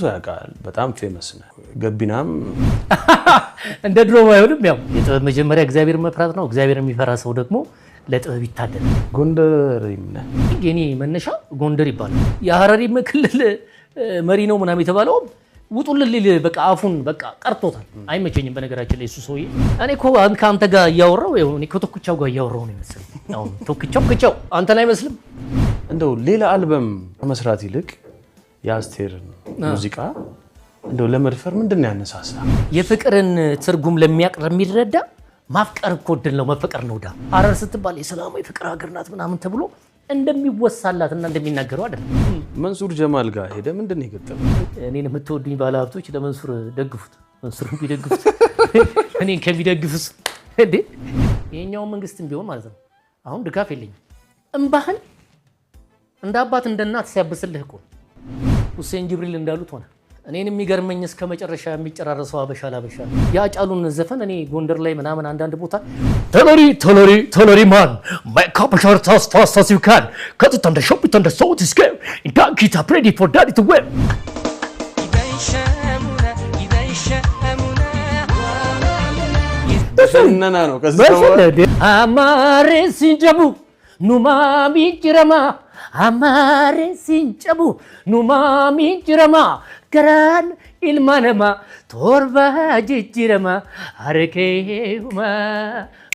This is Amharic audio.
ሰው ያውቃል በጣም ፌመስ ነው ገቢናም እንደ ድሮ ባይሆንም ያው የጥበብ መጀመሪያ እግዚአብሔር መፍራት ነው እግዚአብሔር የሚፈራ ሰው ደግሞ ለጥበብ ይታደላል ጎንደር ይምነ የኔ መነሻ ጎንደር ይባላል የሐረሪ ክልል መሪ ነው ምናምን የተባለው ውጡልልል በቃ አፉን በቃ ቀርቶታል አይመቸኝም በነገራችን ላይ እሱ ሰውዬ እኔ እኮ አንተ ጋር ያወራው እኔ ከቶክቻው ጋር ያወራው ነው መሰለኝ አሁን ቶክቻው አንተ ላይ መስልም እንደው ሌላ አልበም መስራት ይልቅ የአስቴር ሙዚቃ እንደው ለመድፈር ምንድነው ያነሳሳ የፍቅርን ትርጉም ለሚያቀርብ የሚረዳ ማፍቀር እኮ ድል ነው መፈቀር ነው ዳ ሐረር ስትባል የሰላማዊ ፍቅር ሀገር ናት ምናምን ተብሎ እንደሚወሳላትና እንደሚናገረው አይደል መንሱር ጀማል ጋር ሄደ ምንድነው የገጠመው እኔን የምትወዱኝ ባለሀብቶች ለመንሱር ደግፉት መንሱርን ቢደግፉት እኔን ከሚደግፉስ እንዴ የኛው መንግስትም ቢሆን ማለት ነው አሁን ድጋፍ የለኝም እንባህን እንደ አባት እንደ እናት ሲያብስልህ እኮ ሁሴን ጅብሪል እንዳሉት ሆነ እኔን የሚገርመኝ እስከ መጨረሻ የሚጨራረሰው አበሻ ላበሻ ያጫሉን ዘፈን እኔ ጎንደር ላይ ምናምን አንዳንድ ቦታ ቶሎሪ ማን make up a short as fast as you can cut it on the shop it on the salt is game and don't get up ready for daddy to win በሰነና ነው ከዛው አማሬ ሲንጀቡ ኑማሚ ጅረማ አማሬ ሲንጀቡ ኑማሚ ጅረማ ገራን ኢልማነማ ቶርባ ጅጅረማ አረኬውማ